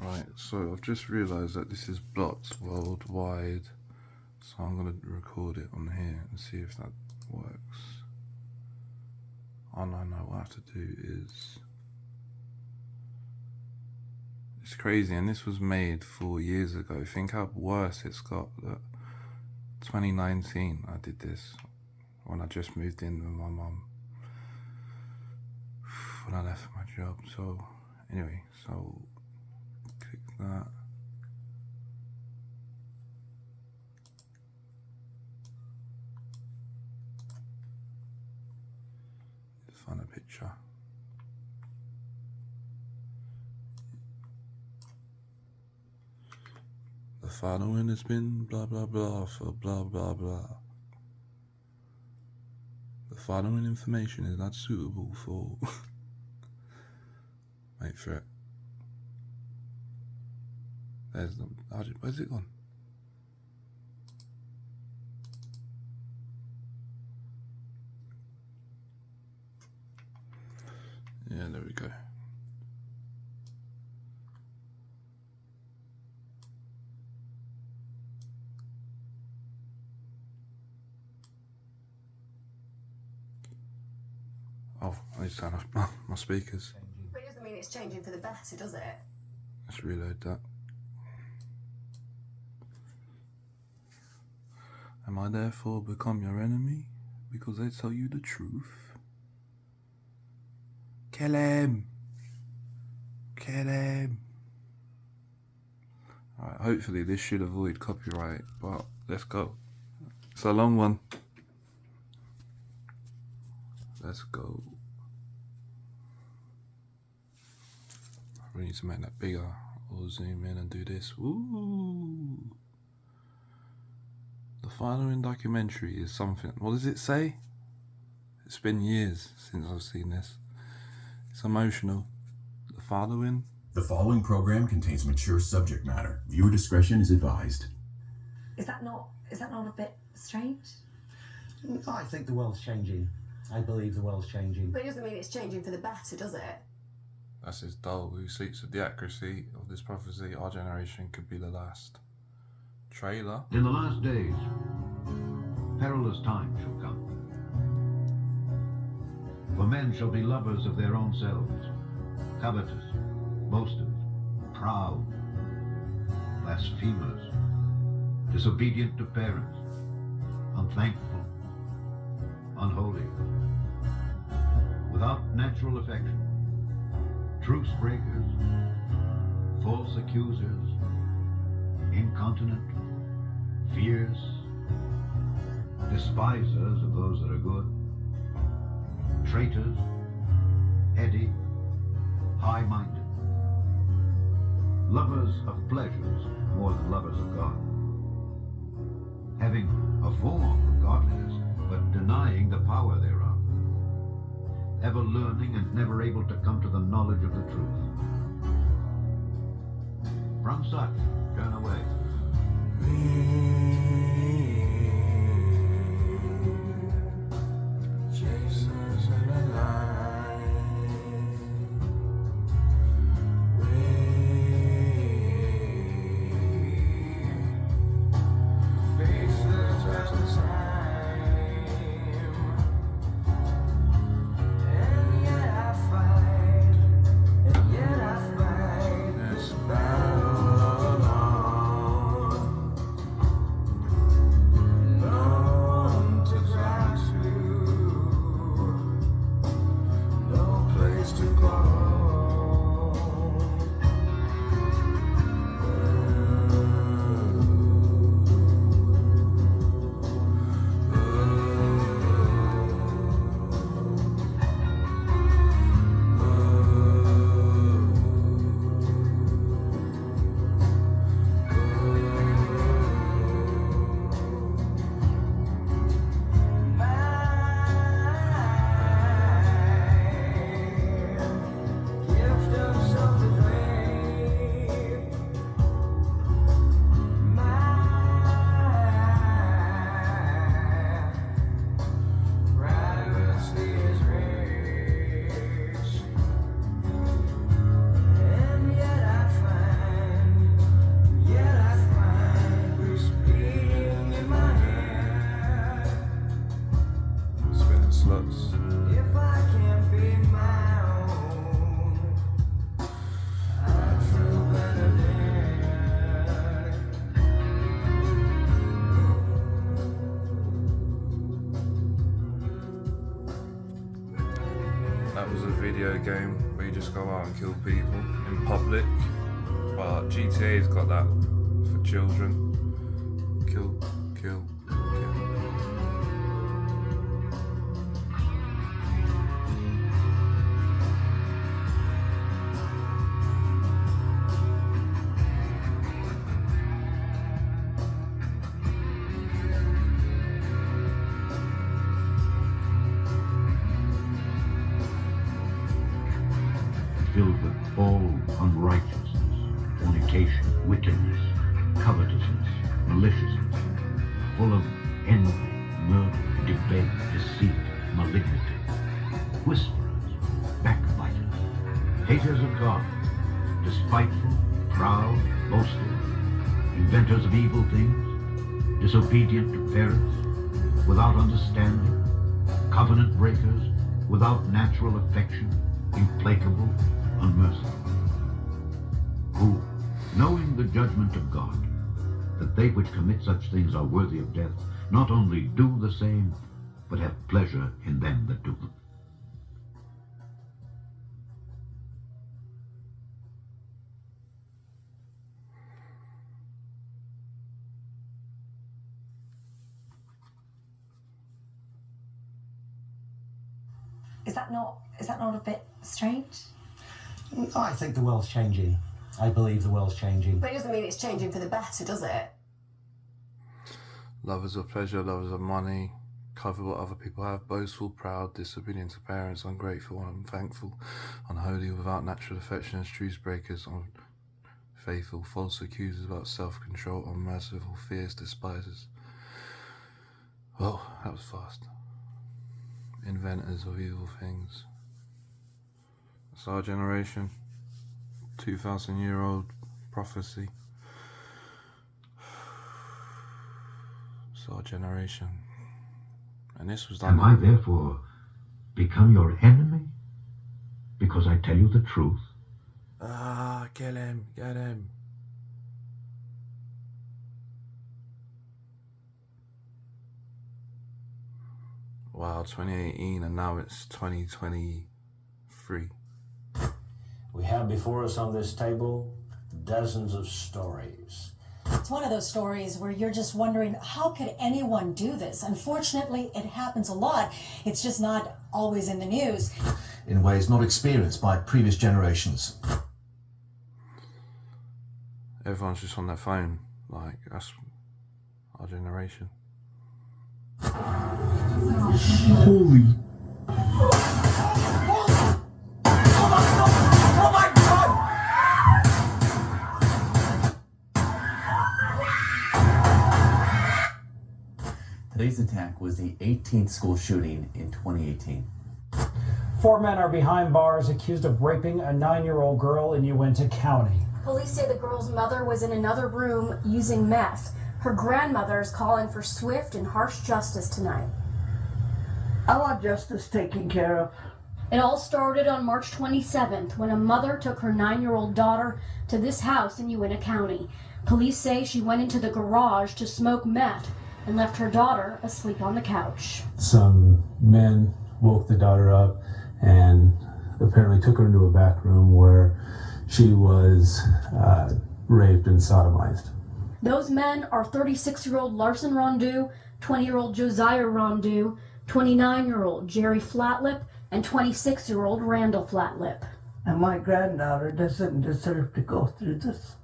Right, so I've just realised that this is blocked worldwide, so I'm going to record it on here and see if that works. Oh no, what I have to do is... It's crazy, and this was made 4 years ago. Think how worse it's got. That 2019 I did this, when I just moved in with my mum, when I left my job. So anyway, so click that. Just find a picture. The following has been blah blah blah for blah blah blah. The following information is not suitable for... Wait for it. There's the... Where's it gone? Yeah, there we go. Oh, I need to turn off my speakers. But it doesn't mean it's changing for the better, does it? Let's reload that. Am I therefore become your enemy because I tell you the truth? Kill him! Kill him! Alright, hopefully this should avoid copyright, but let's go. It's a long one. Let's go. We need to make that bigger, or zoom in and do this. Ooh. The following documentary is something. What does it say? It's been years since I've seen this. It's emotional. The following program contains mature subject matter. Viewer discretion is advised. Is that not a bit strange? I think the world's changing. I believe the world's changing. But it doesn't mean it's changing for the better, does it? That's his dull, who seeks the accuracy of this prophecy. Our generation could be the last. Trailer. In the last days, perilous times shall come. For men shall be lovers of their own selves, covetous, boasters, proud, blasphemers, disobedient to parents, unthankful, unholy, without natural affection, truce breakers, false accusers, incontinent, fierce, despisers of those that are good, traitors, heady, high-minded, lovers of pleasures more than lovers of God, having a form of godliness, but denying the power thereof, ever learning and never able to come to the knowledge of the truth. From such, turn away. Jesus in the night. Faces at the time. And yet I fight. This battle alone. game where you just go out and kill people in public, but GTA's got that for children. Kill, kill, kill. Filled with all unrighteousness, fornication, wickedness, covetousness, maliciousness, full of envy, murder, debate, deceit, malignity, whisperers, backbiters, haters of God, despiteful, proud, boastful, inventors of evil things, disobedient to parents, without understanding, covenant breakers, without natural affection, implacable, unmerciful, who, knowing the judgment of God, that they which commit such things are worthy of death, not only do the same, but have pleasure in them that do them. Is that not a bit strange? I think the world's changing. I believe the world's changing. But it doesn't mean it's changing for the better, does it? Lovers of pleasure, lovers of money, covet what other people have, boastful, proud, disobedient to parents, ungrateful, unthankful, unholy, without natural affection, truce breakers, unfaithful, false accusers, without self-control, unmerciful, fierce, despisers. Well, that was fast. Inventors of evil things. It's our generation. 2,000-year-old prophecy. It's our generation. And this was done. Am I therefore become your enemy? Because I tell you the truth? Kill him, get him. Wow, 2018 and now it's 2023. We have before us on this table dozens of stories. It's one of those stories where you're just wondering, how could anyone do this? Unfortunately, it happens a lot. It's just not always in the news. In ways not experienced by previous generations. Everyone's just on their phone. Like, that's our generation. Holy. Today's attack was the 18th school shooting in 2018. 4 men are behind bars accused of raping a 9-year-old girl in Uintah County. Police say the girl's mother was in another room using meth. Her grandmother is calling for swift and harsh justice tonight. I want justice taken care of. It all started on March 27th when a mother took her 9-year-old daughter to this house in Uintah County. Police say she went into the garage to smoke meth and left her daughter asleep on the couch. Some men woke the daughter up and apparently took her into a back room where she was raped and sodomized. Those men are 36-year-old Larson Rondeau, 20-year-old Josiah Rondeau, 29-year-old Jerry Flatlip, and 26-year-old Randall Flatlip. And my granddaughter doesn't deserve to go through this.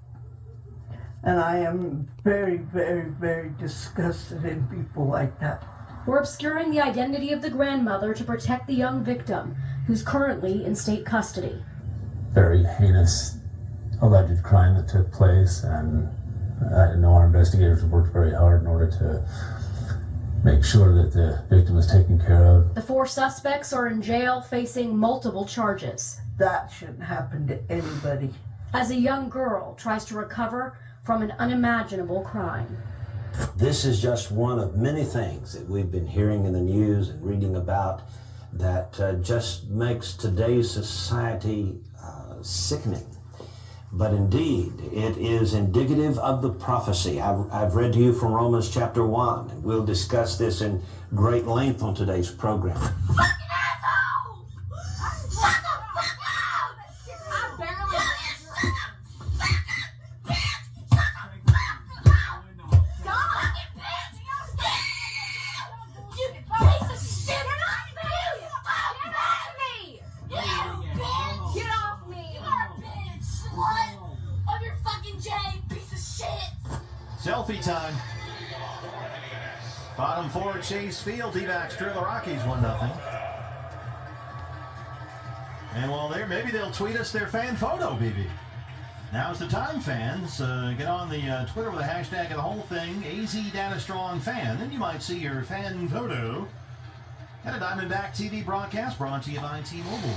And I am very, very, very disgusted in people like that. We're obscuring the identity of the grandmother to protect the young victim, who's currently in state custody. Very heinous alleged crime that took place, and I know our investigators have worked very hard in order to make sure that the victim is taken care of. The 4 suspects are in jail facing multiple charges. That shouldn't happen to anybody. As a young girl tries to recover from an unimaginable crime. This is just one of many things that we've been hearing in the news and reading about that just makes today's society sickening. But indeed, it is indicative of the prophecy. I've read to you from Romans chapter 1, and we'll discuss this in great length on today's program. Fucking asshole! Shut the fuck Selfie time. Bottom four at Chase Field. D-backs drill the Rockies 1-0. And while they're, maybe they'll tweet us their fan photo, BB. Now's the time, fans. Get on the Twitter with the hashtag of the whole thing, AZ-Strong-Fan. Then you might see your fan photo at a Diamondback TV broadcast brought to you by T-Mobile.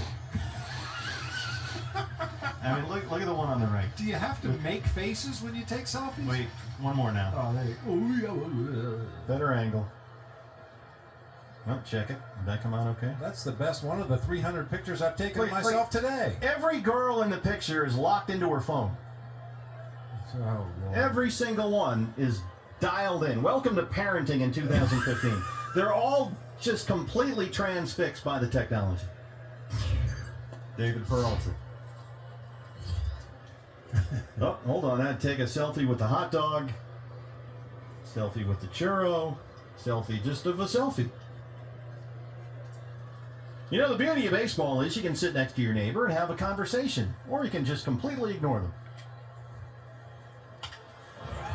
I mean, look at the one on the right. Do you have to make faces when you take selfies? Wait, one more now. Oh, there you go. Better angle. Well, check it. Did that come out okay? That's the best one of the 300 pictures I've taken of myself today. Every girl in the picture is locked into her phone. Oh, Lord. Every single one is dialed in. Welcome to parenting in 2015. They're all just completely transfixed by the technology. David Peralta. Oh, hold on. I'd take a selfie with the hot dog. Selfie with the churro. Selfie just of a selfie. You know, the beauty of baseball is you can sit next to your neighbor and have a conversation, or you can just completely ignore them.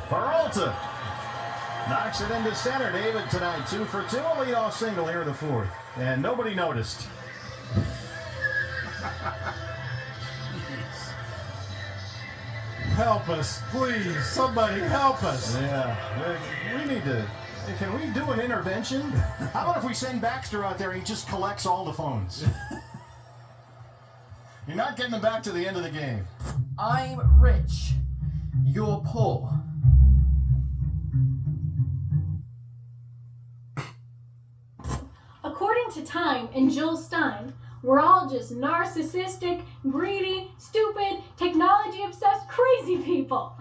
Peralta knocks it into center. David tonight 2 for 2, a leadoff single here in the fourth, and nobody noticed. Help us, please. Somebody help us. Yeah, we need to. Can we do an intervention? How about if we send Baxter out there and he just collects all the phones? You're not getting them back to the end of the game. I'm rich. You're poor. According to Time and Jill Stein, we're all just narcissistic, greedy, stupid, technology-obsessed, crazy people.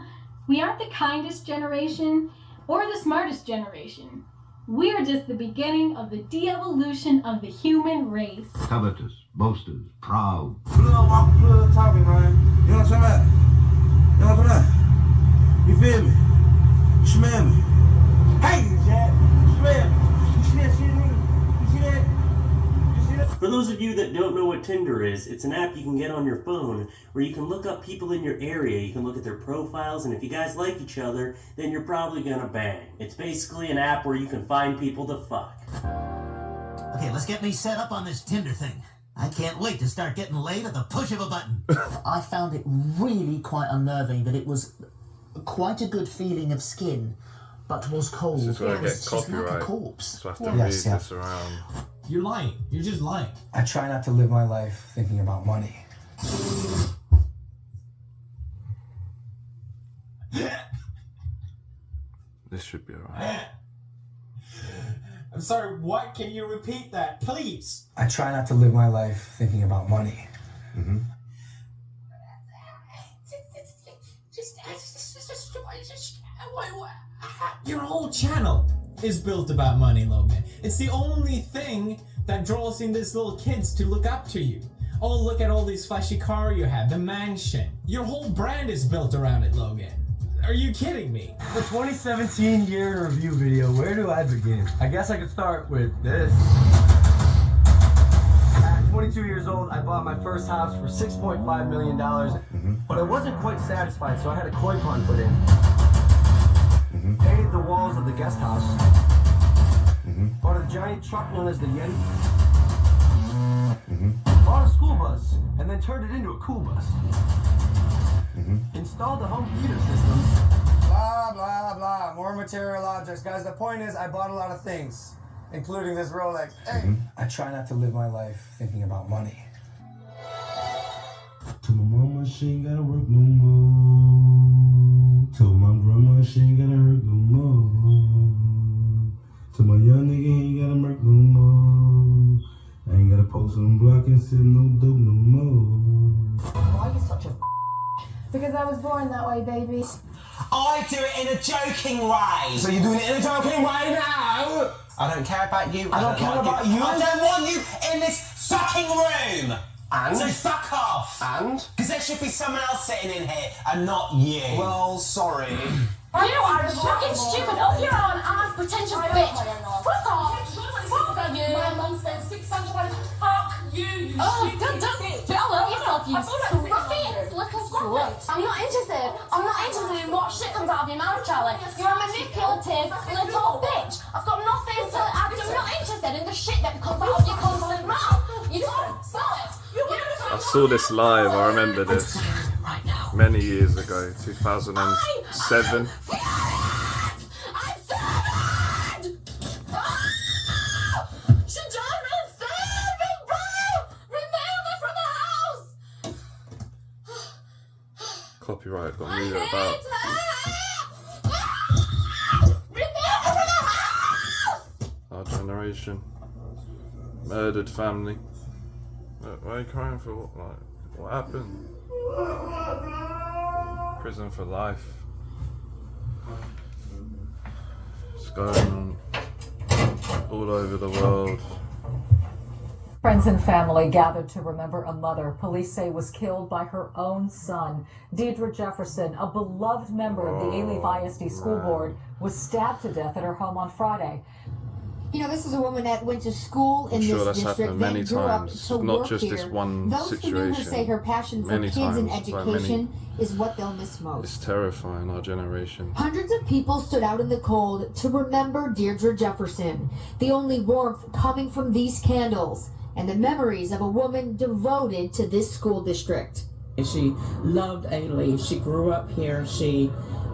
We aren't the kindest generation or the smartest generation. We're just the beginning of the de-evolution of the human race. Covetous, boasters, proud. Plug walking, plug talking, man. You know what I'm talking about? You know what I'm talking about? You feel me? You smell me? Hey, Jack. You smell me? You see that shit, nigga? You see that? For those of you that don't know what Tinder is, it's an app you can get on your phone where you can look up people in your area, you can look at their profiles, and if you guys like each other, then you're probably gonna bang. It's basically an app where you can find people to fuck. Okay, let's get me set up on this Tinder thing. I can't wait to start getting laid at the push of a button. I found it really quite unnerving that it was quite a good feeling of skin, but was cold. This is where I get Just like a copyright. corpse. So I have to move this around. You're lying. You're just lying. I try not to live my life thinking about money. This should be alright. I'm sorry, what? Can you repeat that, please? I try not to live my life thinking about money. Mm-hmm. Your whole channel is built about money, Logan. It's the only thing that draws in these little kids to look up to you. Oh, look at all these flashy cars you have, the mansion. Your whole brand is built around it, Logan. Are you kidding me? The 2017 year in review video, where do I begin? I guess I could start with this. At 22 years old, I bought my first house for $6.5 million, but I wasn't quite satisfied, so I had a koi pond put in. Painted the walls of the guest house. Bought a giant truck known as the Yeti. Bought a school bus, and then turned it into a cool bus. Installed the home theater system. Blah, blah, blah. More material objects. Guys, the point is I bought a lot of things, including this Rolex. Hey! I try not to live my life thinking about money. To my mama, she ain't gotta work no more. Told my grandma she ain't gotta hurt no more. To my young nigga, he ain't gotta murk no more. I ain't gotta post on the block and sit no dope no more. Why are you such a Because I was born that way, baby. I do it in a joking way. So you're doing it in a joking way now? I don't care about you. I don't care about you. I don't want you in this fucking room. And? So fuck off. And? Because there should be someone else sitting in here and not you. Well, sorry. You are fucking stupid. Up your own ass, pretentious bitch. Fuck off. Fuck you. My mum spent $600. Fuck you. Oh, don't spell it yourself, you scruffy little slut. I'm not interested. I'm not interested in what shit comes out of your mouth, Charlie. You're a manipulative little bitch. I've got nothing to. I'm not interested in the shit that comes out of your constant mouth. You don't spell it. I saw this live, I remember this. Many years ago, 2007. Copyright got me about. Our generation. Murdered family. Why are you crying for? What happened? Prison for life. It's going on all over the world. Friends and family gathered to remember a mother police say was killed by her own son. Deidre Jefferson, a beloved member of the A-Leave ISD school board, was stabbed to death at her home on Friday. You know, this is a woman that went to school in sure this that's district, happened many then grew up times, to not work just here. this one Those who knew her situation. say her passion for Many kids and times, by education is what they'll miss most. It's terrifying, our generation. Hundreds of people stood out in the cold to remember Deirdre Jefferson, the only warmth coming from these candles and the memories of a woman devoted to this school district. She loved A-Leave. She grew up here. She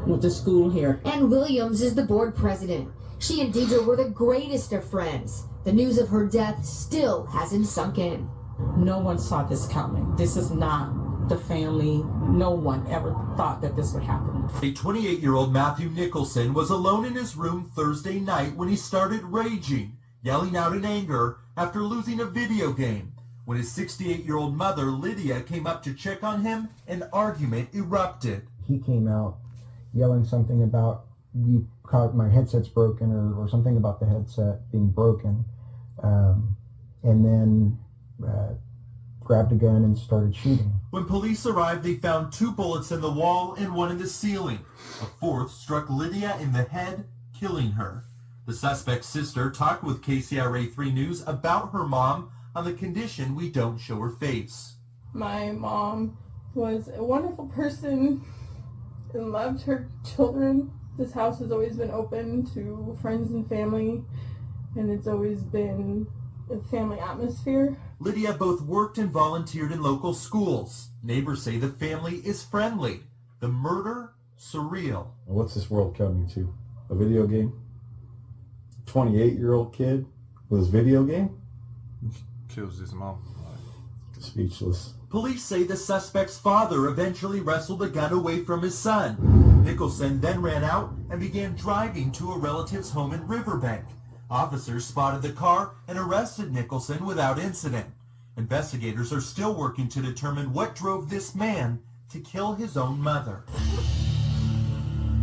went to school here. Ann Williams is the board president. She and Deidre were the greatest of friends. The news of her death still hasn't sunk in. No one saw this coming. This is not the family. No one ever thought that this would happen. A 28-year-old Matthew Nicholson was alone in his room Thursday night when he started raging, yelling out in anger after losing a video game. When his 68-year-old mother, Lydia, came up to check on him, an argument erupted. He came out yelling something about, you caught my headset's broken, or something about the headset being broken, and then grabbed a gun and started shooting. When police arrived, they found 2 bullets in the wall and 1 in the ceiling. A 4th struck Lydia in the head, killing her. The suspect's sister talked with KCRA3 News about her mom on the condition we don't show her face. My mom was a wonderful person and loved her children. This house has always been open to friends and family, and it's always been a family atmosphere. Lydia both worked and volunteered in local schools. Neighbors say the family is friendly. The murder, surreal. What's this world coming to? A video game? 28-year-old kid with his video game? Kills his mom. Speechless. Police say the suspect's father eventually wrestled the gun away from his son. Nicholson then ran out and began driving to a relative's home in Riverbank. Officers spotted the car and arrested Nicholson without incident. Investigators are still working to determine what drove this man to kill his own mother.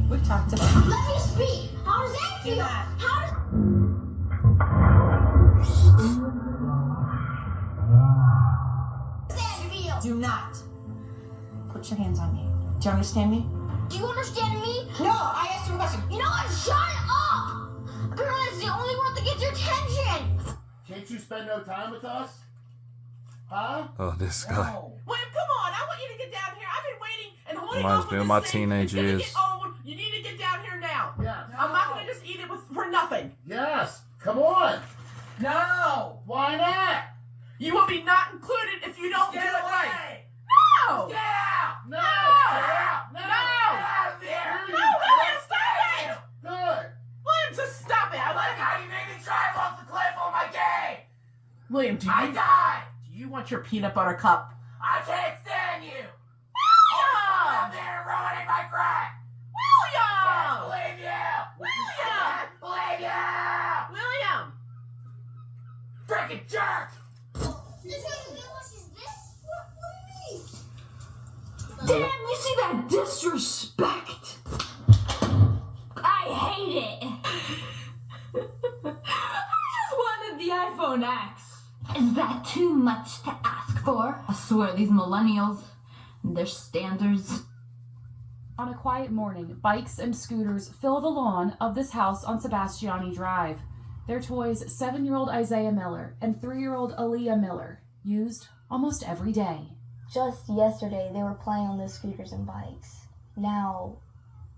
We've talked about it. Let me speak. How does that feel? How does... Do not put your hands on me. Do you understand me? Do you understand me? No, I asked you a question. You know what? Shut up! Apparently it's the only word that gets your attention. Can't you spend no time with us? Huh? Oh, this guy. William, come on. I want you to get down here. I've been waiting and holding Reminds off me on of my this thing. teenage It's gonna years. get old. You need to get down here now. Yeah. I'm not going to just eat it for nothing. Yes. Come on. No. Why not? You will be not included if you don't do it right. No. Get out. No. No. Get out. No. Get out of there. No, William, stop it. Good. William, just stop it. I like how you made me drive off the cliff on my game. William, do I died. you want your peanut butter cup? I can't stand you. William! Out there ruining my crack. William! Believe you. William! Believe you. William! Freaking jerk. Damn, you see that disrespect? I hate it. I just wanted the iPhone X. Is that too much to ask for? I swear these millennials and their standards. On a quiet morning, bikes and scooters fill the lawn of this house on Sebastiani Drive. Their toys 7-year-old Isaiah Miller and 3-year-old Aaliyah Miller. used almost every day. Just yesterday, they were playing on those scooters and bikes. Now,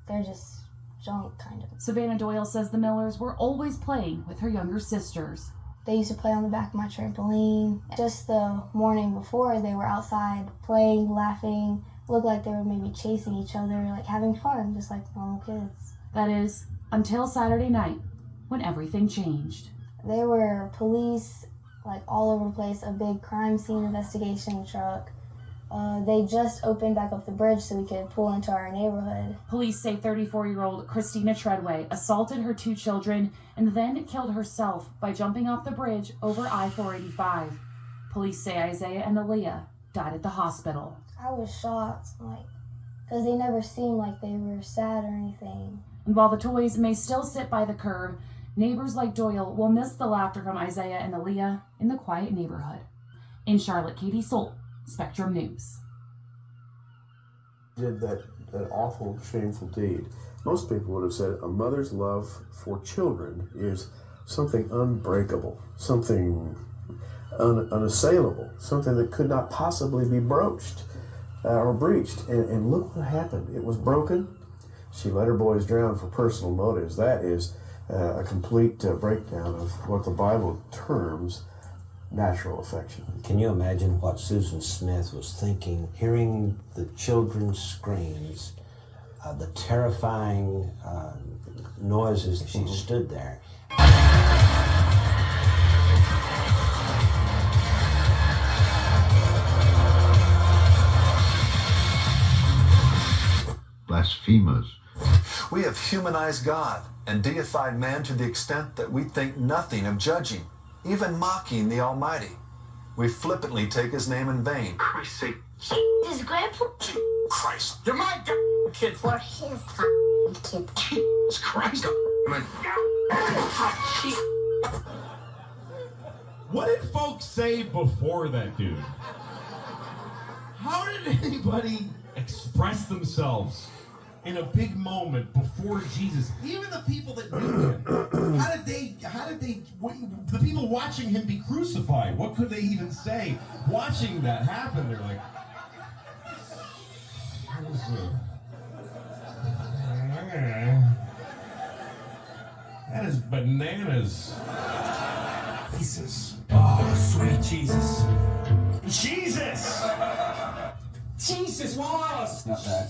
they're just junk, kind of. Savannah Doyle says the Millers were always playing with her younger sisters. They used to play on the back of my trampoline. Just the morning before, they were outside playing, laughing. Looked like they were maybe chasing each other, like having fun, just like normal kids. That is, until Saturday night, when everything changed. There were police, like all over the place, a big crime scene investigation truck. They just opened back up the bridge so we could pull into our neighborhood. Police say 34-year-old Christina Treadway assaulted her 2 children and then killed herself by jumping off the bridge over I-485. Police say Isaiah and Aaliyah died at the hospital. I was shocked, because they never seemed like they were sad or anything. And while the toys may still sit by the curb, neighbors like Doyle will miss the laughter from Isaiah and Aaliyah in the quiet neighborhood. In Charlotte, Katie Solt, Spectrum News. Did that awful, shameful deed. Most people would have said a mother's love for children is something unbreakable, something unassailable, something that could not possibly be broached or breached. And look what happened. It was broken. She let her boys drown for personal motives. That is a complete breakdown of what the Bible terms natural affection. Can you imagine what Susan Smith was thinking, hearing the children's screams, the terrifying noises? She stood there. Blasphemers. We have humanized God and deified man to the extent that we think nothing of judging, even mocking the Almighty. We flippantly take his name in vain. Christ's sake. This is Grandpa. Christ. You're my kid. For his kid. Jesus Christ. What did folks say before that dude? How did anybody express themselves in a big moment before Jesus? Even the people that knew him. How did they, the people watching him be crucified, what could they even say? Watching that happen, they're like, that is bananas. Jesus. Oh, sweet Jesus. Jesus! Jesus was! Not that.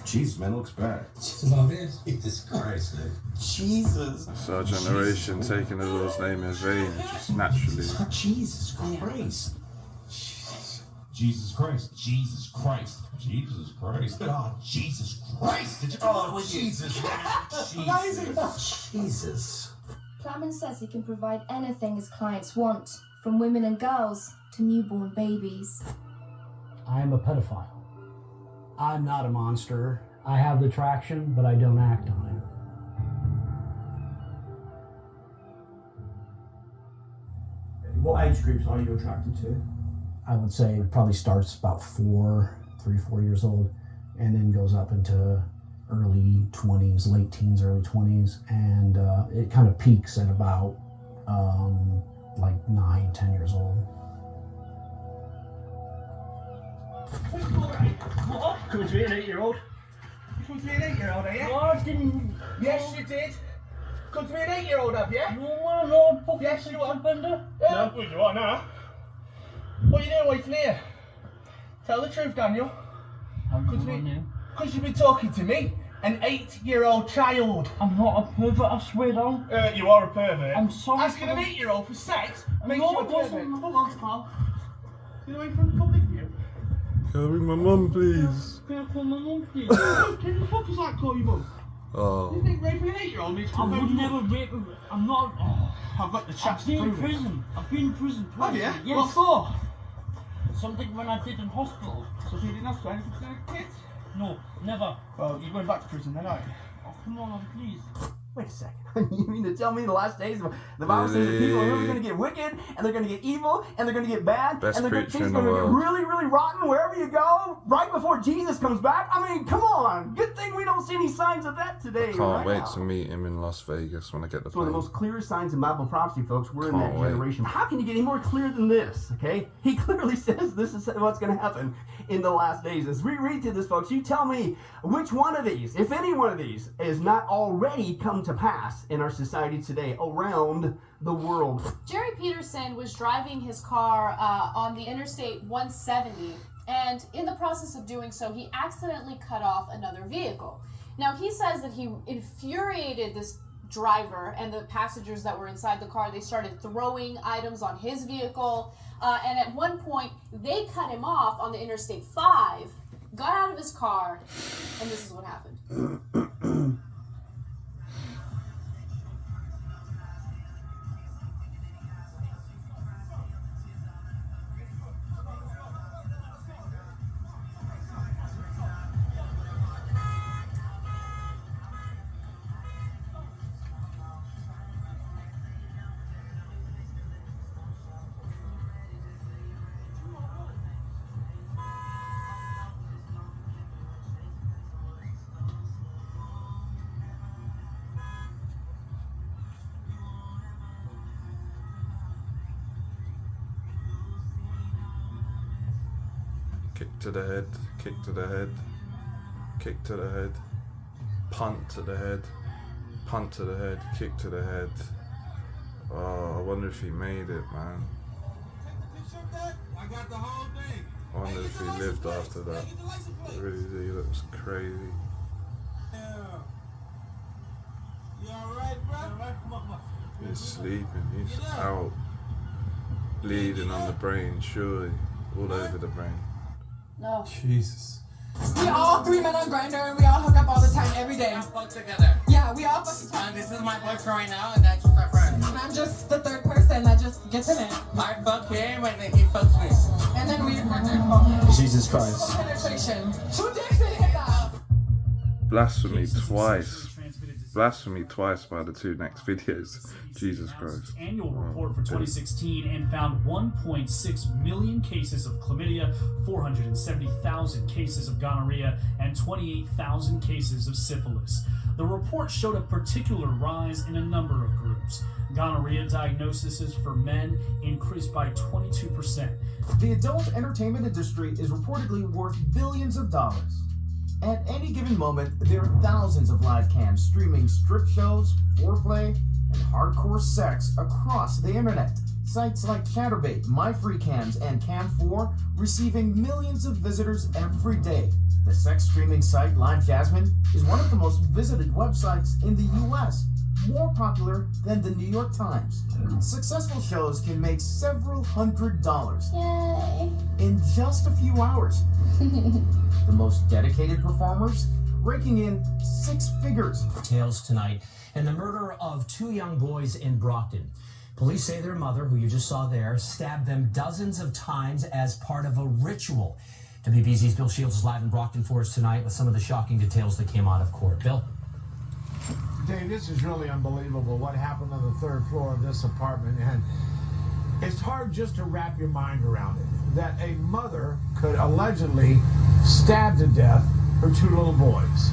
Jeez, man, looks bad. Jesus Christ, dude. Jesus. So a generation taking the Lord's name in vain, just naturally. Jesus Christ. Jesus Christ. Jesus Christ. Jesus Christ. God, Jesus Christ. Did you Jesus. Jesus. Plattman says he can provide anything his clients want, from women and girls to newborn babies. I am a pedophile. I'm not a monster. I have the attraction, but I don't act on it. What age groups are you attracted to? I would say it probably starts about 4 years old, and then goes up into early 20s, late teens, early 20s, and it kind of peaks at about like 9, 10 years old. What? Coming to me an 8-year-old? You come to me an 8-year-old, are you? No, I didn't. Yes, you did. Come to me an 8-year-old, have you? No, no, fucking yes, you are. Bender. Yeah, well, you are now. What are you doing waiting here? Tell the truth, Daniel. Because you've been talking to me, an 8-year-old child. I'm not a pervert, I swear down. You are a pervert. I'm sorry. Asking an 8-year-old for sex makes No, you a it doesn't. pervert. Come on, pal. Get away from the public view. Can I ring my mum, please? Can I call my mum, please? Who the fuck is that call your mum? Oh. You think raping an 8-year-old means I would never rape her. I'm not. I've got the chance I've been to in prove it. prison. I've been in prison Have twice. you? Yes. What for? Something when I did in hospital. So you didn't have to anything to do with kids? No, never. Well, you're going back to prison then, aren't you? Oh, come on, please. Wait a second. You mean to tell me the last days, the Bible says that people are really going to get wicked, and they're going to get evil, and they're going to get bad, Best and preacher things in are the going to get world. really, really rotten wherever you go, right before Jesus comes back? I mean, come on. Good thing we don't see any signs of that today. Can't wait to meet him in Las Vegas when I get the It's one of the plane. most clearest signs in Bible prophecy, folks. We're in Can't that wait. generation. How can you get any more clear than this, okay? He clearly says this is what's going to happen in the last days. As we read through this, folks, you tell me which one of these, if any one of these, is not already come to pass in our society today around the world. Jerry Peterson was driving his car on the Interstate 170, and in the process of doing so, he accidentally cut off another vehicle. Now, he says that he infuriated this driver and the passengers that were inside the car. They started throwing items on his vehicle, and at one point, they cut him off on the Interstate 5, got out of his car, and this is what happened. Kick to the head, kick to the head, kick to the head, punt to the head, punt to the head, kick to the head. Oh, I wonder if he made it, man. I got the whole thing. I wonder if he lived after that. I really do, he looks crazy. Yeah. You alright, bro? He's sleeping, he's out. Bleeding on the brain, surely. All over the brain. No. Jesus. We all 3 men on Grindr and we all hook up all the time, every day. We fuck together. Yeah, we all fuck together. And this is my boyfriend right now, and that's just my friend. And I'm just the third person that just gets in it. I fuck him, and then he fucks me. And then we partner. Jesus Christ. Penetration. 2 dicks and hit that. Blasphemy twice. Blasphemy twice by the 2 next videos. Jesus Christ. Annual report for 2016 and found 1.6 million cases of chlamydia, 470,000 cases of gonorrhea, and 28,000 cases of syphilis. The report showed a particular rise in a number of groups. Gonorrhea diagnoses for men increased by 22%. The adult entertainment industry is reportedly worth billions of dollars. At any given moment, there are thousands of live cams streaming strip shows, foreplay, and hardcore sex across the internet. Sites like Chatterbait, MyFreeCams, and Cam4 receiving millions of visitors every day. The sex streaming site Live Jasmine is one of the most visited websites in the US, more popular than the New York Times. Successful shows can make several $100s. Yay. In just a few hours. The most dedicated performers raking in 6 figures. Tales tonight and the murder of 2 young boys in Brockton. Police say their mother, who you just saw there, stabbed them dozens of times as part of a ritual. WBZ's Bill Shields is live in Brockton for us tonight with some of the shocking details that came out of court. Bill? Dave, this is really unbelievable what happened on the 3rd floor of this apartment, and it's hard just to wrap your mind around it, that a mother could allegedly stab to death her 2 little boys.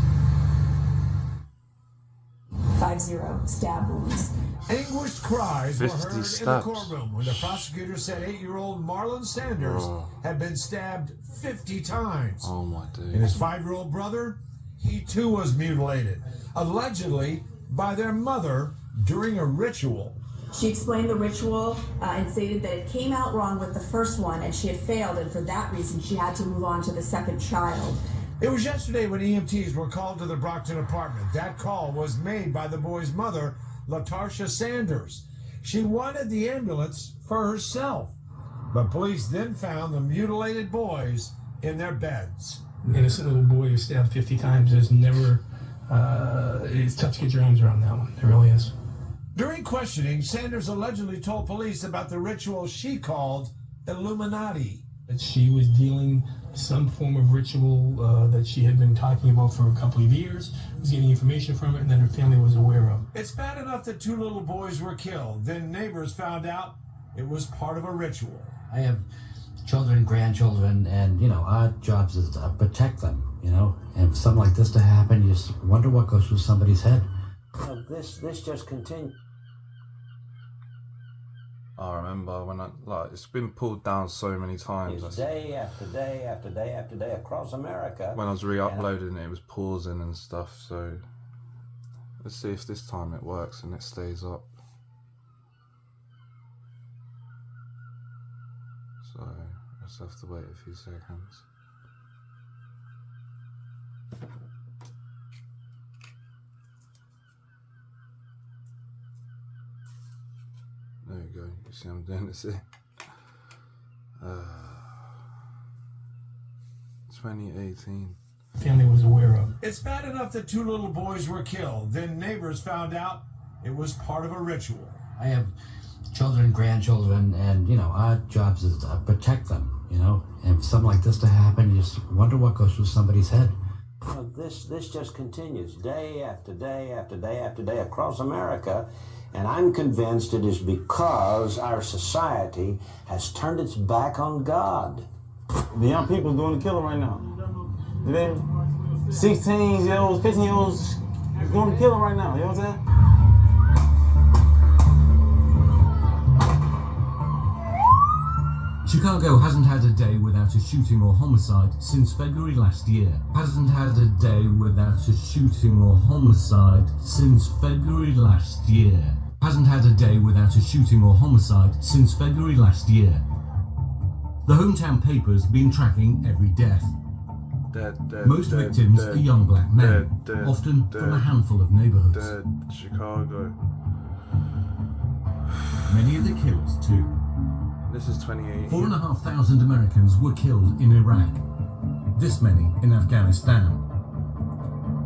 50 stab wounds. Anguished cries were 50 heard in the stabs. courtroom when the prosecutor said 8-year-old Marlon Sanders had been stabbed 50 times. Oh my days. And his 5-year-old brother, he too was mutilated, allegedly by their mother during a ritual. She explained the ritual and stated that it came out wrong with the first one and she had failed, and for that reason she had to move on to the second child. It was yesterday when EMTs were called to the Brockton apartment. That call was made by the boy's mother, LaTarsha Sanders. She wanted the ambulance for herself, but police then found the mutilated boys in their beds. An innocent little boy who stabbed 50 times is never, it's tough to get your arms around that one. It really is. During questioning, Sanders allegedly told police about the ritual she called Illuminati. That she was dealing some form of ritual that she had been talking about for a couple of years, was getting information from it, and then her family was aware of. It's bad enough that 2 little boys were killed. Then neighbors found out it was part of a ritual. I have children, grandchildren, and, our job is to protect them, And for something like this to happen, you just wonder what goes through somebody's head. This just continues. I remember when it's been pulled down so many times. Day after day after day after day across America. When I was re-uploading it was pausing and stuff, so let's see if this time it works and it stays up. So I just have to wait a few seconds. There you go, you see I'm doing this here. 2018. Family was aware of. It's bad enough that 2 little boys were killed. Then neighbors found out it was part of a ritual. I have children, grandchildren, and, our job is to protect them, And for something like this to happen, you just wonder what goes through somebody's head. This just continues day after day after day after day across America. And I'm convinced it is because our society has turned its back on God. The young people doing the killing right now. They 16-year-olds, 15-year-olds doing the killing right now. You know what I'm saying? Chicago hasn't had a day without a shooting or homicide since February last year. Hasn't had a day without a shooting or homicide since February last year. Hasn't had a day without a shooting or homicide since February last year. The hometown paper's been tracking every death. Most victims are young black men, often from a handful of neighborhoods. Chicago. Many of the kills too. This is 2018. 4,500 Americans were killed in Iraq. This many in Afghanistan.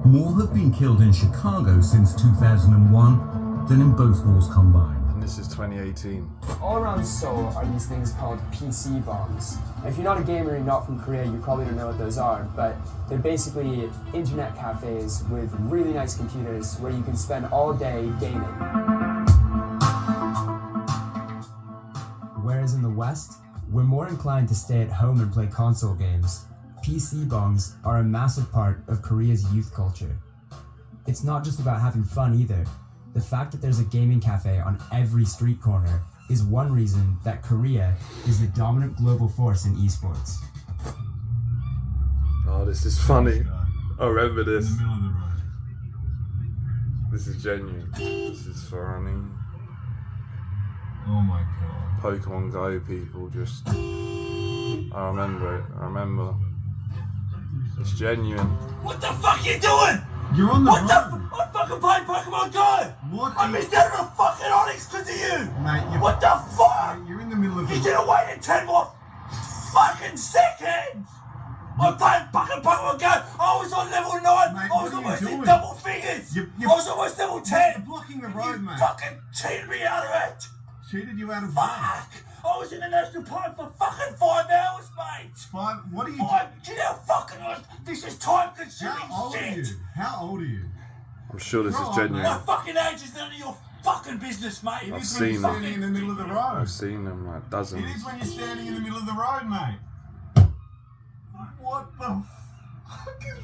More have been killed in Chicago since 2001 than in both wars combined. And this is 2018. All around Seoul are these things called PC bombs. If you're not a gamer and not from Korea, you probably don't know what those are, but they're basically internet cafes with really nice computers where you can spend all day gaming. Whereas in the West, we're more inclined to stay at home and play console games. PC bongs are a massive part of Korea's youth culture. It's not just about having fun either. The fact that there's a gaming cafe on every street corner is one reason that Korea is the dominant global force in esports. Oh, this is funny. I remember this. This is genuine. This is funny. Oh my god. Pokemon Go people just... I remember it. I remember. It's genuine. What the fuck are you doing? You're on the road. road. I'm fucking playing Pokemon Go! What? I missed out on a fucking Onyx because of you! Mate, what the fuck? You're in the middle of You should have waited 10 more fucking seconds! I'm playing fucking Pokemon Go! I was on level 9! I was almost in double figures! I was almost level 10! You're blocking the road, you mate. fucking cheated me out of it! Cheated you out of Fuck! I was in the National Park for fucking 5 hours, mate! 5? What are you doing? Do you know how fucking this is time consuming How old shit! are you? How old are you? I'm sure this is genuine. My fucking age is none of your fucking business, mate! I've seen them. Standing in the middle of the road. I've seen them like dozens. It is when you're standing in the middle of the road, mate. What the fuck is...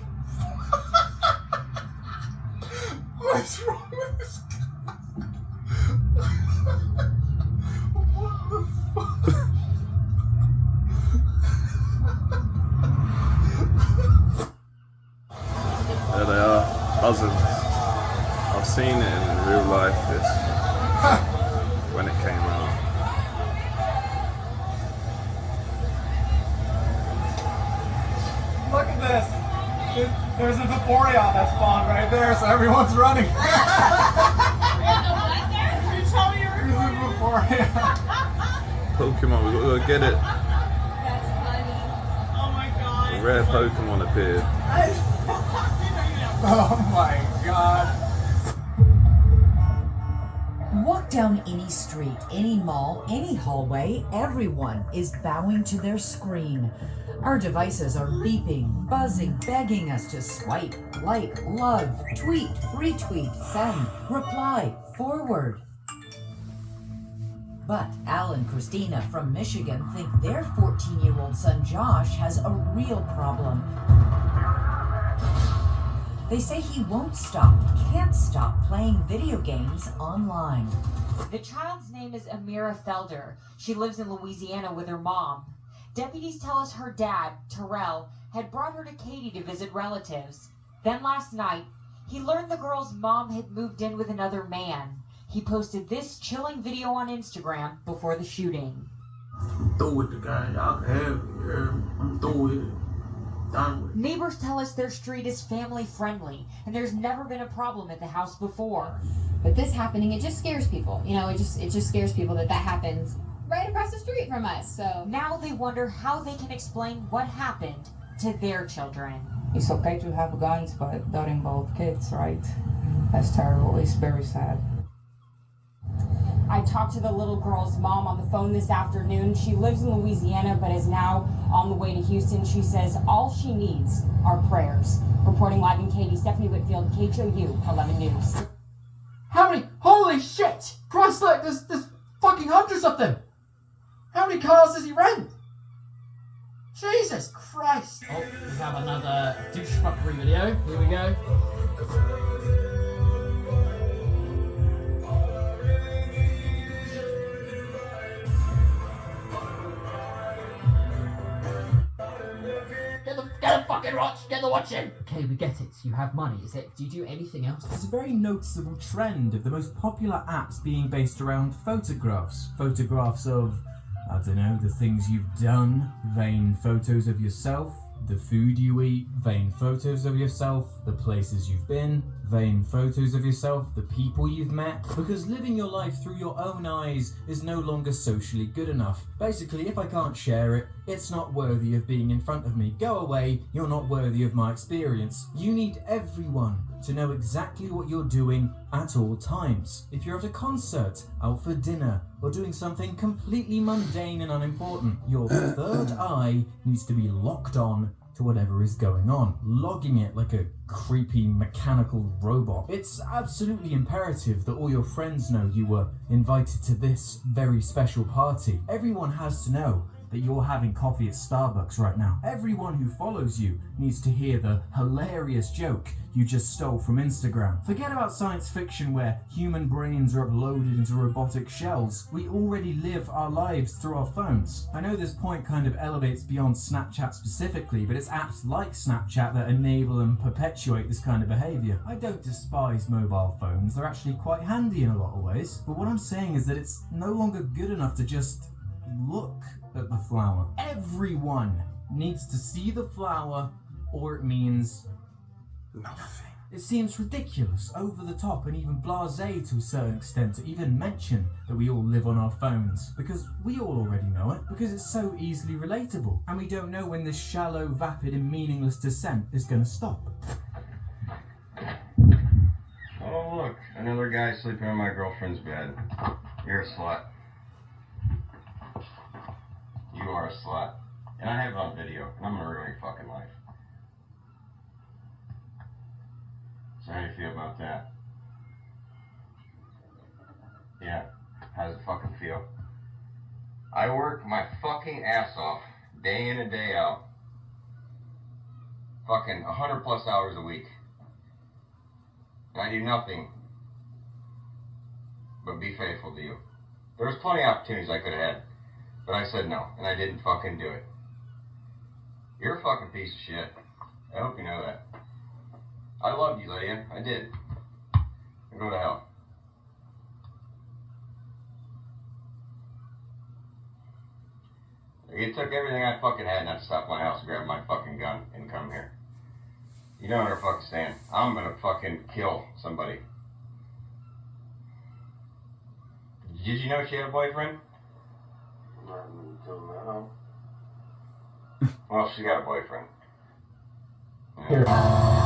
What's wrong with this guy? What the fuck? There they are, dozens. I've seen it in real life, this, when it came out. Look at this! There's a Vaporeon that spawned right there, so everyone's running. There's a Vaporeon. Pokemon, we've got to go get it. That's funny. Oh my god. A rare Pokemon appeared. Oh my god. What down any street, any mall, any hallway, everyone is bowing to their screen. Our devices are beeping, buzzing, begging us to swipe, like, love, tweet, retweet, send, reply, forward. But Al and Christina from Michigan think their 14-year-old son Josh has a real problem. They say he won't stop, can't stop playing video games online. The child's name is Amira Felder. She lives in Louisiana with her mom. Deputies tell us her dad, Terrell, had brought her to Katy to visit relatives. Then last night, he learned the girl's mom had moved in with another man. He posted this chilling video on Instagram before the shooting. I'm through with the guy. Y'all can have it. I'm through with it. Done with it. Neighbors tell us their street is family friendly, and there's never been a problem at the house before. But this happening, it just scares people. You know, it just scares people that happens right across the street from us. So now they wonder how they can explain what happened to their children. It's okay to have guns, but don't involve kids, right? That's terrible. It's very sad. I talked to the little girl's mom on the phone this afternoon. She lives in Louisiana, but is now on the way to Houston. She says all she needs are prayers. Reporting live in Katy, Stephanie Whitfield, KHOU 11 News. How many? Holy shit! Christ, look, there's fucking hundreds of them! How many cars does he rent? Jesus Christ! Oh, we have another douchefuckery video. Here we go. Get the fucking watch! Get the watching! Okay, we get it. You have money. Is it? Do you do anything else? There's a very noticeable trend of the most popular apps being based around photographs. Photographs of, I don't know, the things you've done, vain photos of yourself, the food you eat, vain photos of yourself, the places you've been, vain photos of yourself, the people you've met, because living your life through your own eyes is no longer socially good enough. Basically, if I can't share it, it's not worthy of being in front of me. Go away, you're not worthy of my experience. You need everyone to know exactly what you're doing at all times. If you're at a concert, out for dinner, or doing something completely mundane and unimportant, your third eye needs to be locked on to whatever is going on, logging it like a creepy mechanical robot. It's absolutely imperative that all your friends know you were invited to this very special party. Everyone has to know that you're having coffee at Starbucks right now. Everyone who follows you needs to hear the hilarious joke you just stole from Instagram. Forget about science fiction where human brains are uploaded into robotic shells. We already live our lives through our phones. I know this point kind of elevates beyond Snapchat specifically, but it's apps like Snapchat that enable and perpetuate this kind of behavior. I don't despise mobile phones, they're actually quite handy in a lot of ways. But what I'm saying is that it's no longer good enough to just look at the flower. Everyone needs to see the flower, or it means nothing. It seems ridiculous, over the top, and even blasé to a certain extent to even mention that we all live on our phones, because we all already know it, because it's so easily relatable, and we don't know when this shallow, vapid, and meaningless descent is going to stop. Oh look, another guy sleeping on my girlfriend's bed. You're a slut. You are a slut. And I have it on video, and I'm gonna ruin your fucking life. So how do you feel about that? Yeah, how does it fucking feel? I work my fucking ass off, day in and day out. Fucking 100 plus hours a week. And I do nothing but be faithful to you. There was plenty of opportunities I could have had. But I said no, and I didn't fucking do it. You're a fucking piece of shit. I hope you know that. I loved you, Lydia. I did. Go to hell. You took everything I fucking had not to stop my house, grab my fucking gun, and come here. You don't understand fucking stand. I'm gonna fucking kill somebody. Did you know she had a boyfriend? Not until now. Well, she got a boyfriend. Yeah.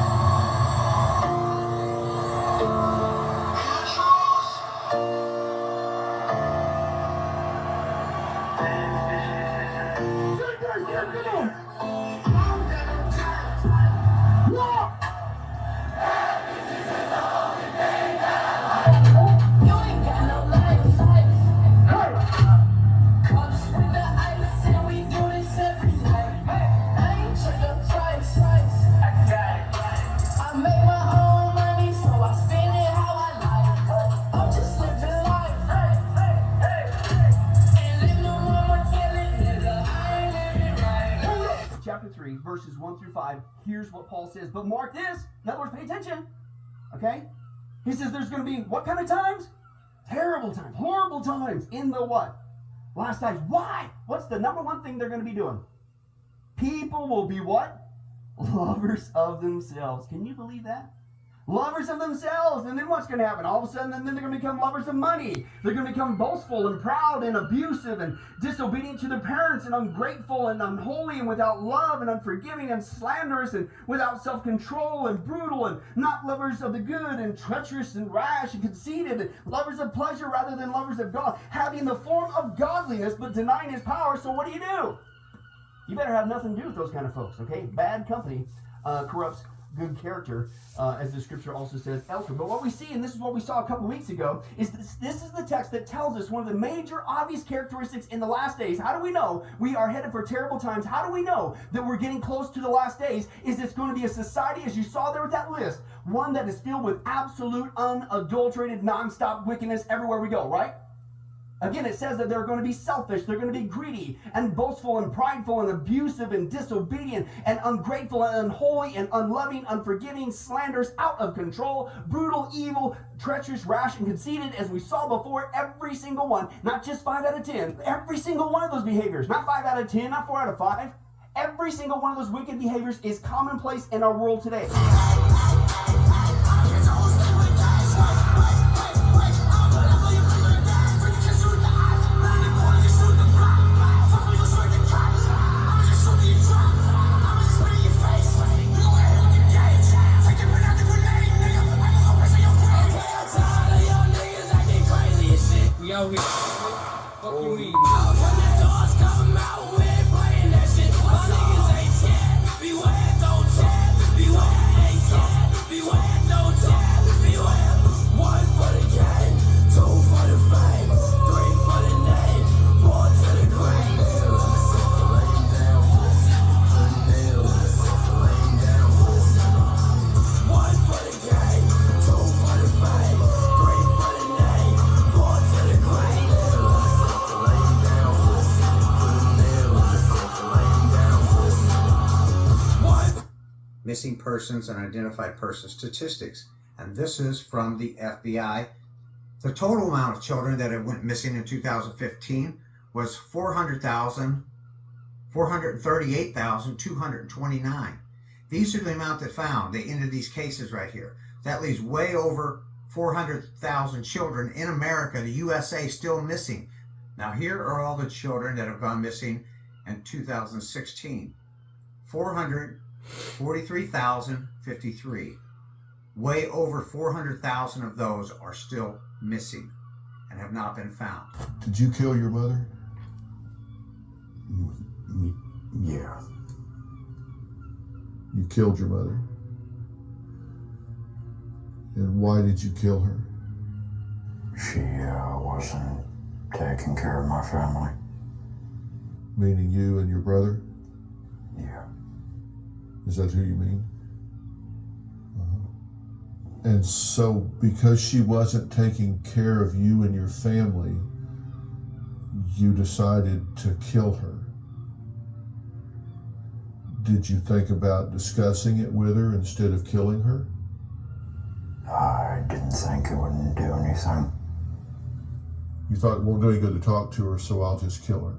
I make my own money, so I spend it how I like. I'm just living life. Ain't live no more, I tell it, nigga. I ain't living right. Chapter 3, verses 1 through 5. Here's what Paul says. But mark this. In other words, pay attention. Okay? He says there's going to be what kind of times? Terrible times. Horrible times. In the what? Last times. Why? What's the number one thing they're going to be doing? People will be what? Lovers of themselves. Can you believe that? Lovers of themselves. And then what's going to happen? All of a sudden, then they're going to become lovers of money. They're going to become boastful and proud and abusive and disobedient to their parents and ungrateful and unholy and without love and unforgiving and slanderous and without self-control and brutal and not lovers of the good and treacherous and rash and conceited and lovers of pleasure rather than lovers of God, having the form of godliness but denying his power. So what do? You better have nothing to do with those kind of folks, okay? Bad company corrupts good character, as the scripture also says elsewhere. But what we see, and this is what we saw a couple weeks ago, is this is the text that tells us one of the major obvious characteristics in the last days. How do we know we are headed for terrible times? How do we know that we're getting close to the last days? Is it's going to be a society, as you saw there with that list, one that is filled with absolute, unadulterated, non-stop wickedness everywhere we go, right? Again, it says that they're going to be selfish, they're going to be greedy and boastful and prideful and abusive and disobedient and ungrateful and unholy and unloving, unforgiving, slanderous, out of control, brutal, evil, treacherous, rash, and conceited, as we saw before. Every single one, not just 5 out of 10, every single one of those behaviors, not 5 out of 10, not 4 out of 5, every single one of those wicked behaviors is commonplace in our world today. We out here. Fuck you mean? Missing persons and identified person statistics, and this is from the FBI. The total amount of children that have went missing in 2015 was 438,229. These are the amount that found the end of these cases right here. That leaves way over 400,000 children in America, the USA, still missing. Now here are all the children that have gone missing in 2016. 443,053. Way over 400,000 of those are still missing and have not been found. Did you kill your mother? Yeah. You killed your mother? And why did you kill her? She wasn't taking care of my family. Meaning you and your brother? Yeah. Is that who you mean? And so because she wasn't taking care of you and your family, you decided to kill her. Did you think about discussing it with her instead of killing her? I didn't think it wouldn't do anything. You thought, well, I'm going to talk to her, so I'll just kill her.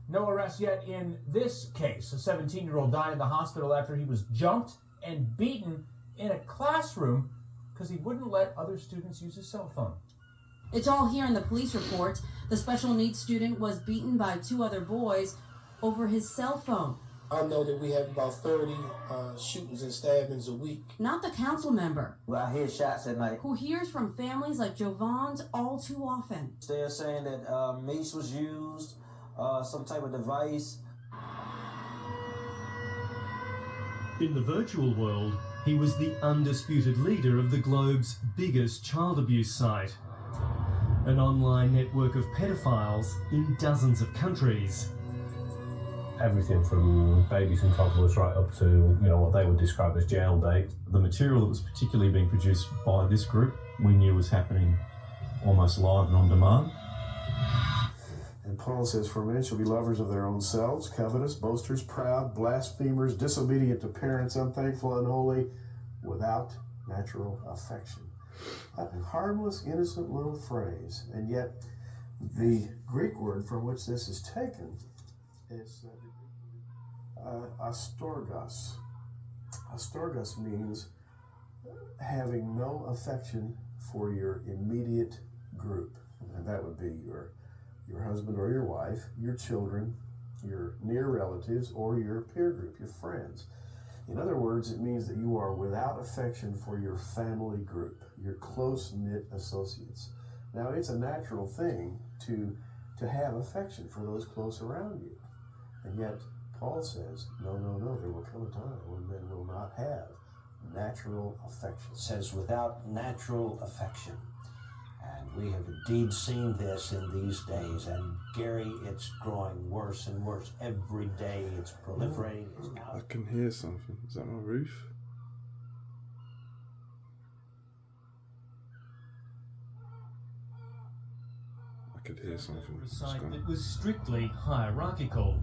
No arrests yet in this case. A 17-year-old died in the hospital after he was jumped and beaten in a classroom because he wouldn't let other students use his cell phone. It's all here in the police report. The special needs student was beaten by 2 other boys over his cell phone. I know that we have about 30 shootings and stabbings a week. Not the council member. Well, I hear shots at night. Who hears from families like Jovan's all too often. They're saying that mace was used, some type of device. In the virtual world, he was the undisputed leader of the globe's biggest child abuse site. An online network of pedophiles in dozens of countries. everything from babies and toddlers right up to, you know, what they would describe as jail date. The material that was particularly being produced by this group, we knew was happening almost live and on demand. And Paul says, for men shall be lovers of their own selves, covetous, boasters, proud, blasphemers, disobedient to parents, unthankful, unholy, without natural affection. A harmless, innocent little phrase, and yet the Greek word from which this is taken is astorgos. Astorgos means having no affection for your immediate group, and that would be your husband or your wife, your children, your near relatives, or your peer group, your friends. In other words, it means that you are without affection for your family group, your close-knit associates. Now, it's a natural thing to have affection for those close around you. And yet, Paul says, no, there will come a time when men will not have natural affection. It says without natural affection. And we have indeed seen this in these days. And Gary, it's growing worse and worse. Every day it's proliferating. It's now. I can hear something. Is that my roof? I could hear something. A site that was strictly hierarchical,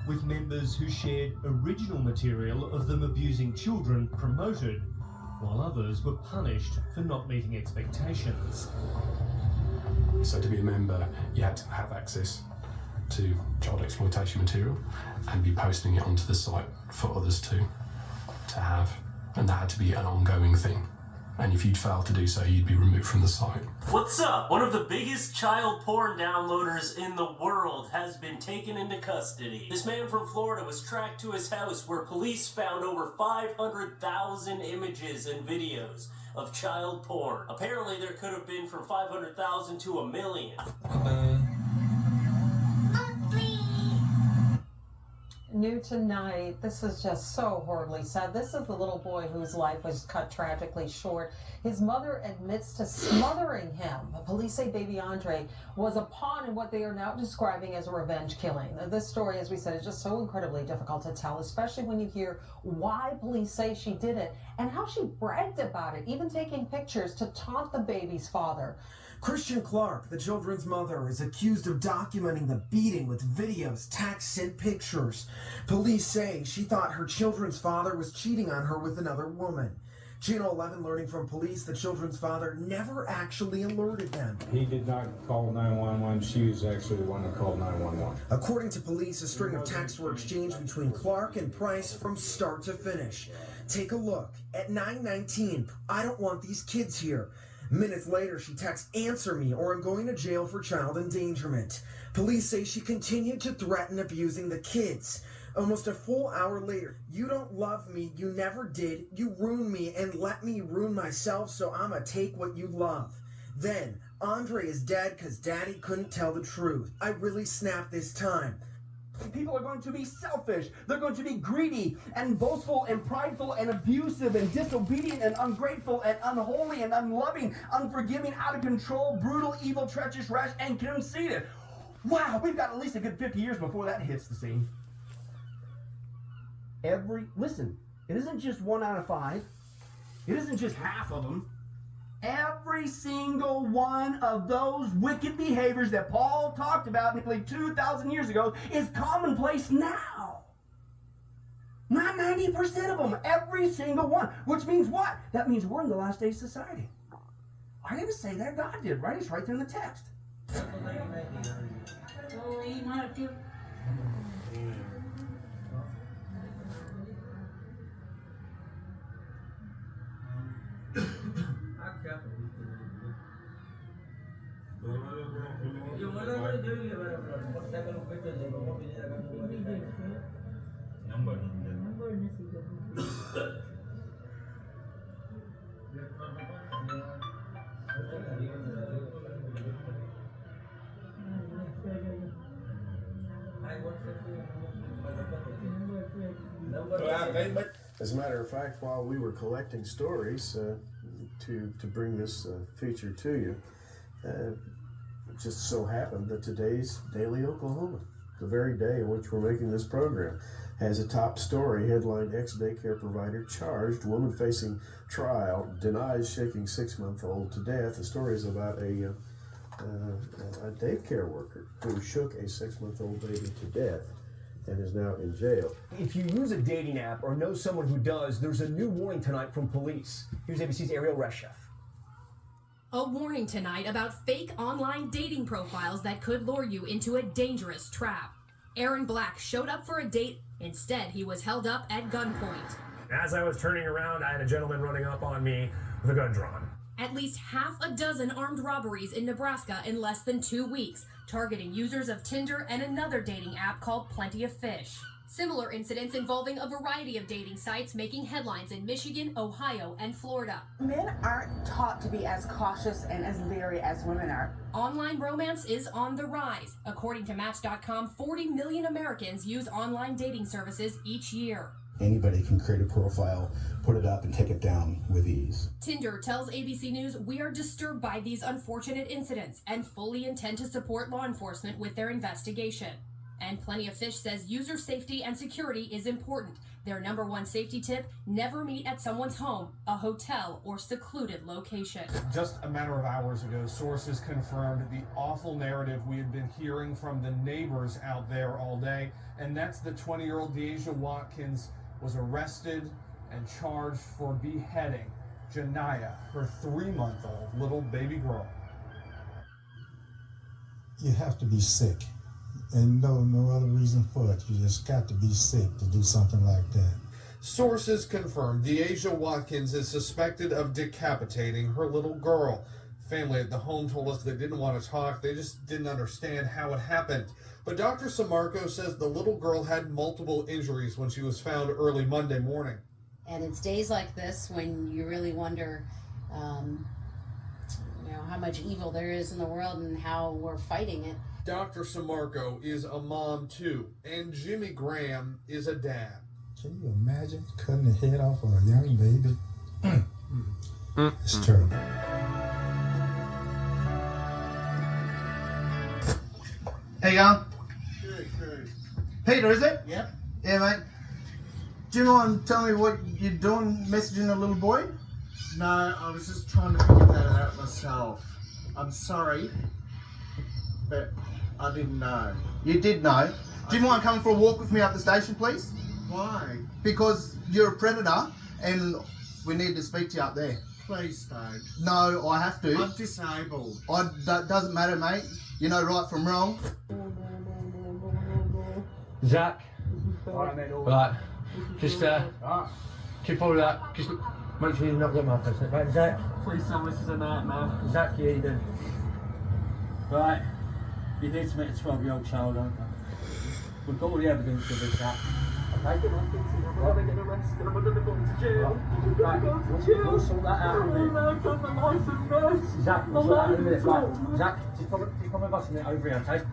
with members who shared original material of them abusing children promoted, while others were punished for not meeting expectations. So to be a member, you had to have access to child exploitation material and be posting it onto the site for others to have, and that had to be an ongoing thing. And if you'd fail to do so, you'd be removed from the site. What's up? One of the biggest child porn downloaders in the world has been taken into custody. This man from Florida was tracked to his house where police found over 500,000 images and videos of child porn. Apparently there could have been from 500,000 to 1 million. New tonight, this is just so horribly sad. This is the little boy whose life was cut tragically short. His mother admits to smothering him. Police say baby Andre was a pawn in what they are now describing as a revenge killing. This story, as we said, is just so incredibly difficult to tell, especially when you hear why police say she did it and how she bragged about it, even taking pictures to taunt the baby's father. Christian Clark, the children's mother, is accused of documenting the beating with videos, texts, and pictures. Police say she thought her children's father was cheating on her with another woman. Channel 11 learning from police the children's father never actually alerted them. He did not call 911. She was actually the one that called 911. According to police, a string of texts were exchanged between Clark and Price from start to finish. Take a look. At 9:19, I don't want these kids here. Minutes later, she texts, answer me or I'm going to jail for child endangerment. Police say she continued to threaten abusing the kids. Almost a full hour later, you don't love me, you never did, you ruined me and let me ruin myself, so I'ma take what you love. Then, Andre is dead because daddy couldn't tell the truth. I really snapped this time. People are going to be selfish. They're going to be greedy and boastful and prideful and abusive and disobedient and ungrateful and unholy and unloving, unforgiving, out of control, brutal, evil, treacherous, rash, and conceited. Wow, we've got at least a good 50 years before that hits the scene. Listen, it isn't just 1 out of 5. It isn't just half of them. Every single one of those wicked behaviors that Paul talked about nearly 2,000 years ago is commonplace now. Not 90% of them, every single one. Which means what? That means we're in the last days society. I didn't say that, God did, right? It's right there in the text. As a matter of fact, while we were collecting stories to bring this feature to you, it just so happened that today's Daily Oklahoma the very day in which we're making this program, has a top story headline: ex-daycare provider charged, woman facing trial, denies shaking 6-month-old to death. The story is about a daycare worker who shook a 6-month-old baby to death and is now in jail. If you use a dating app or know someone who does, there's a new warning tonight from police. Here's ABC's Ariel Reshef. A warning tonight about fake online dating profiles that could lure you into a dangerous trap. Aaron Black showed up for a date. Instead, he was held up at gunpoint. As I was turning around, I had a gentleman running up on me with a gun drawn. At least half a dozen armed robberies in Nebraska in less than 2 weeks, targeting users of Tinder and another dating app called Plenty of Fish. Similar incidents involving a variety of dating sites making headlines in Michigan, Ohio, and Florida. Men aren't taught to be as cautious and as leery as women are. Online romance is on the rise. According to Match.com, 40 million Americans use online dating services each year. Anybody can create a profile, put it up, and take it down with ease. Tinder tells ABC News, "We are disturbed by these unfortunate incidents and fully intend to support law enforcement with their investigation." And Plenty of Fish says user safety and security is important. Their #1 safety tip: never meet at someone's home, a hotel, or secluded location. Just a matter of hours ago, sources confirmed the awful narrative we had been hearing from the neighbors out there all day, and that's the 20-year-old Deasia Watkins was arrested and charged for beheading Janiyah, her 3-month-old little baby girl. You have to be sick. And no other reason for it. You just got to be sick to do something like that. Sources confirm Deasia Watkins is suspected of decapitating her little girl. Family at the home told us they didn't want to talk. They just didn't understand how it happened. But Dr. Samarco says the little girl had multiple injuries when she was found early Monday morning. And it's days like this when you really wonder, how much evil there is in the world and how we're fighting it. Dr. Samarco is a mom too, and Jimmy Graham is a dad. Can you imagine cutting the head off of a young baby? It's terrible. Hey, you Good. Peter, is it? Yep. Yeah, mate. Do you mind telling me what you're doing messaging a little boy? No, I was just trying to figure that out myself. I'm sorry, but I didn't know. You did know. Do you mind coming for a walk with me up the station, please? Why? Because you're a predator and we need to speak to you up there. Please don't. No, I have to. I'm disabled. That doesn't matter, mate. You know right from wrong. Zach. Right. Just keep all of that. Just make sure you not get my face. Right, Zach? Please tell me this is a nightmare. Zach, yeah, you do. Right. You're here to meet a 12-year-old child, aren't you? We've got all the evidence of this, Zach. Okay? I'm gonna get arrested. I'm gonna go to jail. I'm gonna go to jail. We'll sort that out in a minute. I've got my license, man. Zach, we'll sort that out in a minute. Right. Zach, just come with us a minute over here, okay?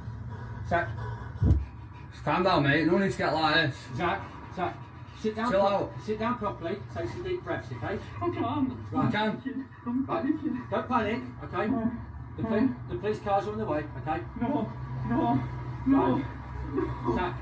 Zach. Stand down, mate. No need to get like this. Zach, sit down. Chill out. Sit down properly. Take some deep breaths, okay? I can't. Right, I'm panicking. Don't panic, okay? The police cars are on the way, okay? No. Right. Zach,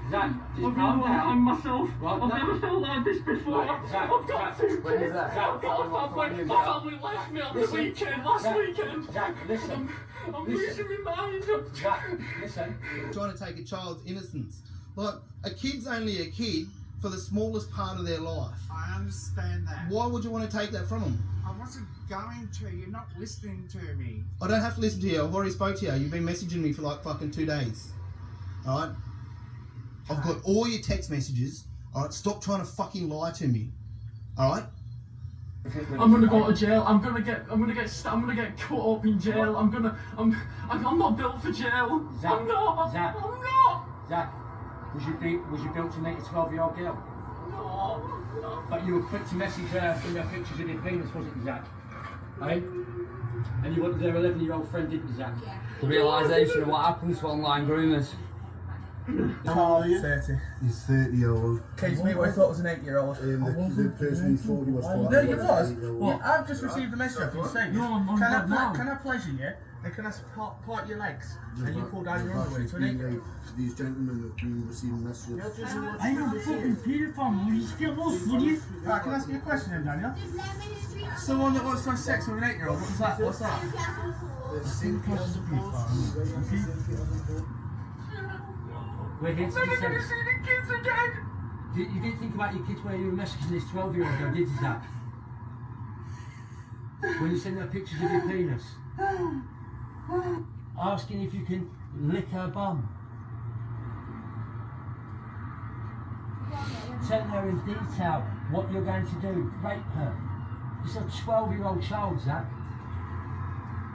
just calm down. I'm myself. Right, I've never felt like this before. Zach, I've got to. when is that? Zach, My family left me on the weekend, last weekend. Zach, listen. I'm losing my mind. Zach, listen. Trying to take a child's innocence. Like, a kid's only a kid for the smallest part of their life. I understand that. Why would you want to take that from them? I wasn't going to. You're not listening to me. I don't have to listen to you. I've already spoke to you. You've been messaging me for like fucking 2 days. Alright? I've got all your text messages. Alright? Stop trying to fucking lie to me. Alright? I'm gonna go to jail. I'm gonna get caught up in jail. I'm not built for jail. Zach, I'm not. Zach, I'm not. Zach, was you built to meet a 12-year-old girl? No. But you were quick to message her in your pictures of your penis, wasn't you, Zach? Eh? And you wanted their 11-year-old friend, didn't you, Zach? The realisation of what happens to online groomers. How old are you? 30. He's 30-year-old. Came to me what I thought was an 8-year-old. The person he thought he was No, fighting you was was. an 8-year-old. Yeah, I've just received a message off you saying, No, I'm can now. I pleasure you? And can I part your legs? And you pull down your I've underwear to an actually been, 8-year-old. these gentlemen have been receiving messages. I'm a fucking paedophile. Will you just get lost, will you? Right, can I ask you a question then, Daniel? Someone that wants to have sex with an 8-year-old, what's that? What's that? We're here to defend. You didn't think about your kids when you were messaging this 12-year-old girl, did you, Zach? When you send her pictures of your penis. Asking if you can lick her bum. Telling her in detail what you're going to do. Rape her. It's a 12-year-old child, Zach.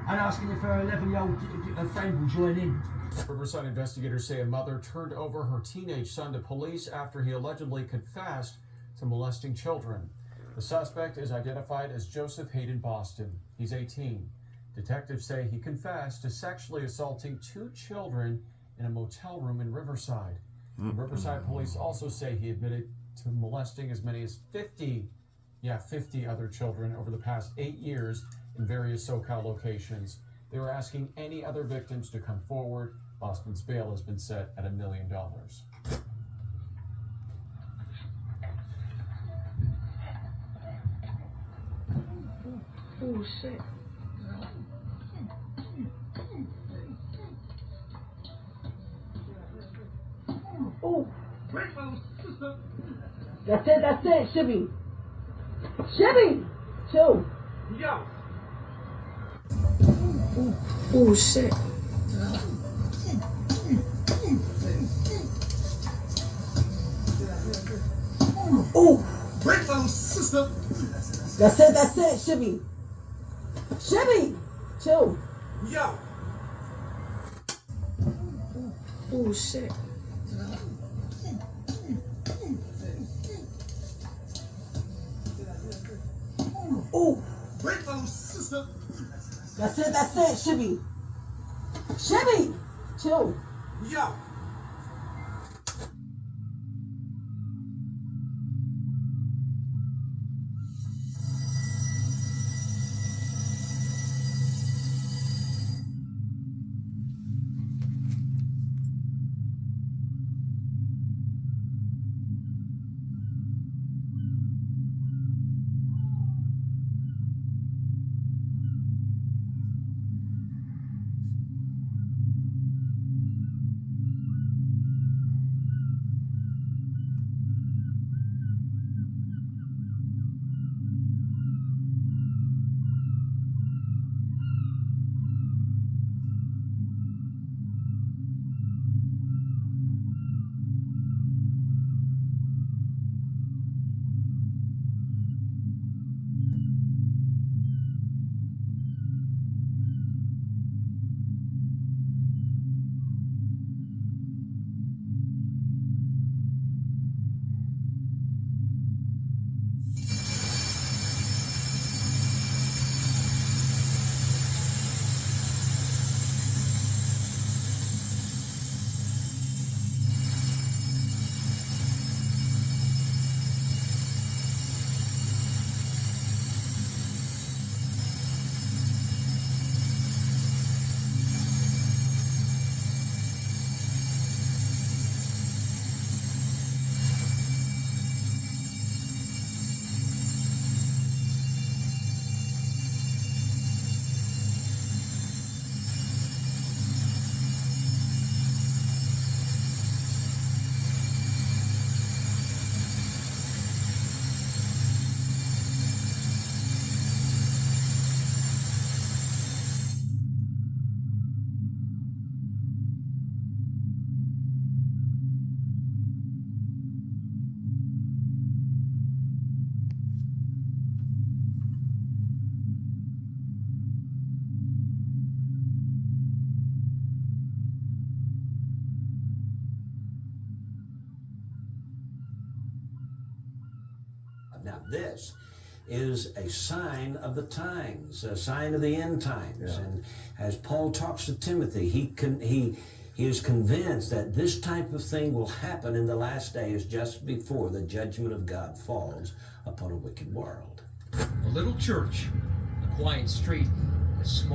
And asking if her 11-year-old friend will join in. Riverside investigators say a mother turned over her teenage son to police after he allegedly confessed to molesting children. The suspect is identified as Joseph Hayden Boston. He's 18. Detectives say he confessed to sexually assaulting 2 children in a motel room in Riverside. Riverside police also say he admitted to molesting as many as 50 other children over the past 8 years in various SoCal locations. They were asking any other victims to come forward. Boston's bail has been set at $1 million. Oh, shit. Oh, that's it, Shibby. Shibby! Chill. Yo! Oh, shit. Oh! Sister! That's it, Shibby. Shibby! Chill. Yo! Oh, shit. Oh! Sister! That's it, Shibby. Shibby! Chill. Yo! Now this is a sign of the times, a sign of the end times. And as Paul talks to Timothy, he He is convinced that this type of thing will happen in the last days just before the judgment of God falls upon a wicked world. A little church, a quiet street, a small